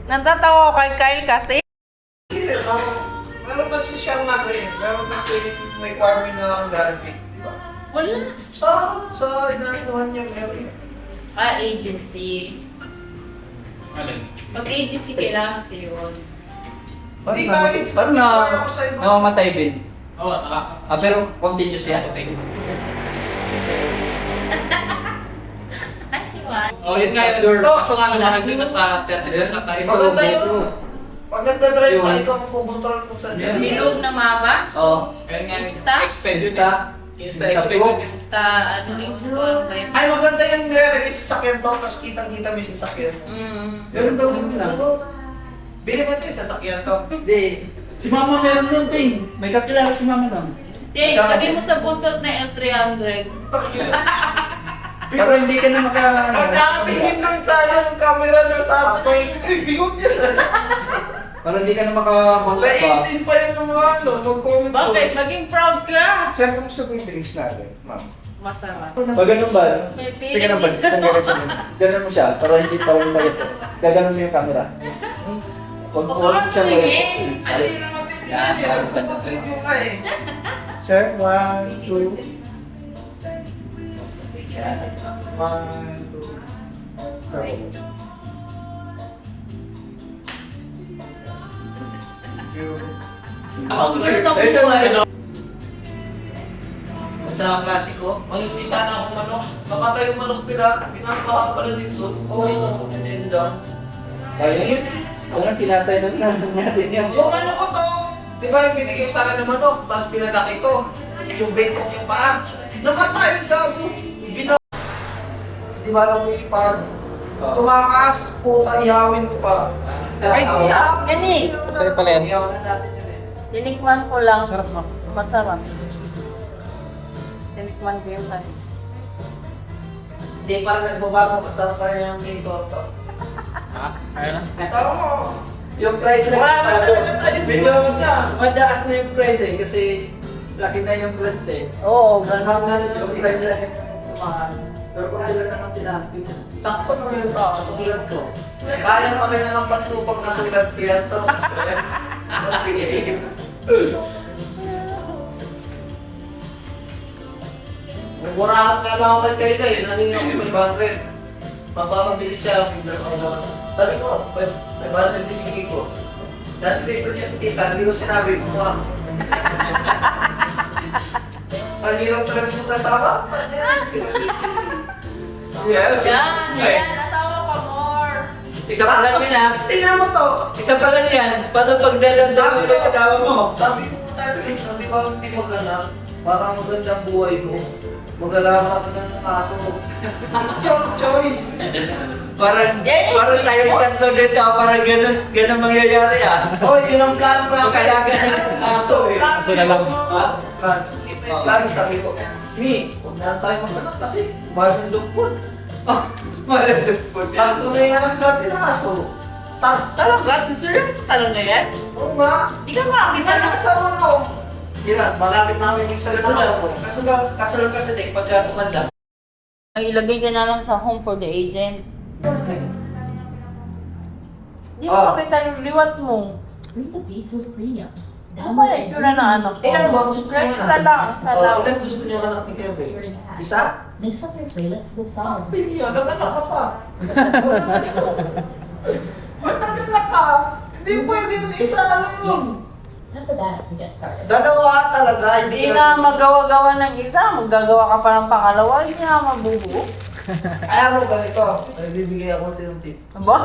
Natatawa ko kay Kyle kasi. Meron kasi siyang ano eh, meron kasi requirement na guarantee, di ba? Wala. Sa inanuhan niya meron. Agency. Pag-agency kailangan kasi yun. Hindi kahit Paano namamatay din? Oo, Pero continuous yan. Ay, si Juan. Oh, yun nga yun. Kaso nga mahal din na sa 30 days na tayo. Maganda yun. Pag nagdadrive ka, ikaw magpupuntrol kung saan Yung bilog na maba. Oo. Ayun nga, Insta? expensive. Insta. Insta. Ano yung ano ba yun? Ay, maganda yung nilalagay sa sasakyan to, tapos kitang-kita mo yung sasakyan. Meron daw yun lang. Bili mo ito yung sasakyan to. Hindi. Si Mama meron nun, Ting. May kakilala si Mama nun. Ting, lagay mo sa buntot na L300. Pero hindi ka na Pag nakatingin nun sa yung camera na sa atin, ay, bigot yan. Para hindi ka na makabangat pa. Naiintin pa yan ng mga ano, mag-comment ko. Bakit? Maging proud ka. Sir, kumusta po yung drinks natin, ma'am? Masarap. Pag ganun ba? May Tingnan feeling ang budget kung meron sa mga. Ganun mo siya, para hindi parang malito. Gaganon mo yung camera. Huwag mo siya tingin. Ay, Yan, yan. Review ka eh. Sir, 1, 2. 1, 2. Ang weird ang Ito nga. At sa klasiko, may sana akong manok. Nakatay yung manok pinapaha pala dito. Oo, and then Kaya yun. Kaya pinatay na natin yan. yung manok ko to, di ba yung binigay sa akin ng manok, tapos pinalaki ko. Yung bacon yung paa. Namatay yung gago. Di ba lang may ipar? Tumakas, puta ihawin ko pa. Ay, iyak! Yan eh. Sorry pala yan. Iyawan na natin yun eh. Tinikman ko lang. Sarap mo. Masarap. Tinikman ko yung kanin. Hindi pa rin nagbabago, basta pa rin yung king torto. Ayun na. Tama mo. Yung price lang. Wala na talaga tayo Medyo price niya. madaas na yung price eh. Kasi laki na yung brand eh. Oo, Ganun na rin Yung yung price lang yung tumakas. Pero kung sila naman tinaas dito. sakto na yun to, katulad ko. Kaya pa rin ng paslupang katulad ko yan to. Nagmurahan ka lang ako kay Kayla eh, naninga ko 500. Papapabili siya, sabi ko, 500 dinigay ko. Tapos paper niya sa tita, hindi ko sinabi ko ha. Ang hirap talaga yung kasama. Yan, yan. Asawa ko more. Isa pa lang yun ah. Tingnan mo to! Isa pa lang yan. Paano pagdalan sa ulo yung kasama mo? Sabi ko tayo minsan, di ba hindi maganda? Parang maganda ang buhay ko. Mag-alaman ako ng aso. It's your choice. Parang Yeah, yeah. parang tayo tatlo dito, parang ganun mangyayari ah. Oh, yun ang plano namin. Mag-alaga ng aso eh. Aso na lang. Ha? Plano sabi ko, Mi, huwag na tayo mag-anak kasi mahal ng dukpon. Malalus po Takto na yung anak natin ng aso. Talaga? Serious talaga yan? Oo nga. Di ka makakita Kita ng na kasama mo. Yan, malapit namin yung Kaso salita lang, ko. kaso lang kasi Tek, pagka tumanda. Ay, ilagay ka na lang sa home for the agent. Di mo makita yung reward mo. Bring the beads with premium. Ano ba yung itsura ng anak ko? Tingnan mo, gusto niya Extra lang, extra lang. Ilan gusto niya ka natin kayo, babe? Isa? Mix up your playlist with songs. Pili yun, nag-anak ka pa. Ba't nag-anak ka? Hindi pwede yun, isa ano yun. After that, we get started. Dalawa talaga, Hindi nga magawa-gawa ng isa, maggagawa ka pa ng pangalawa, hindi nga mabubuo. Alam mo ganito, nagbibigay ako sa yung tip. Aba?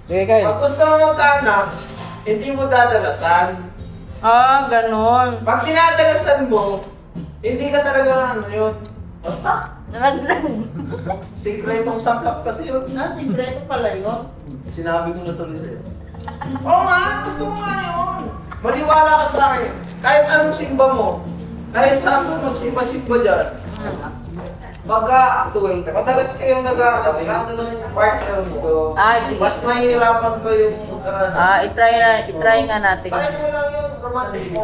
Sige, Kyle. Pag gusto mo magkaanak, hindi mo dadalasan. Ah, ganon. Pag dinadalasan mo, hindi ka talaga ano yun. Basta, Nalaglag. sikretong sangkap kasi yun. Ah, sikreto pala yun. Sinabi ko na tuloy sa'yo. Oo nga, totoo nga yun. Maniwala ka sa akin. Kahit anong simba mo, kahit saan mo magsimba-simba dyan, madalas kayong nag-aakit, ano lang yung partner mo. Ah, di. Mas mahihirapan ko yung magkaanak. Ah, itry nga natin. Try mo lang yung romantic mo.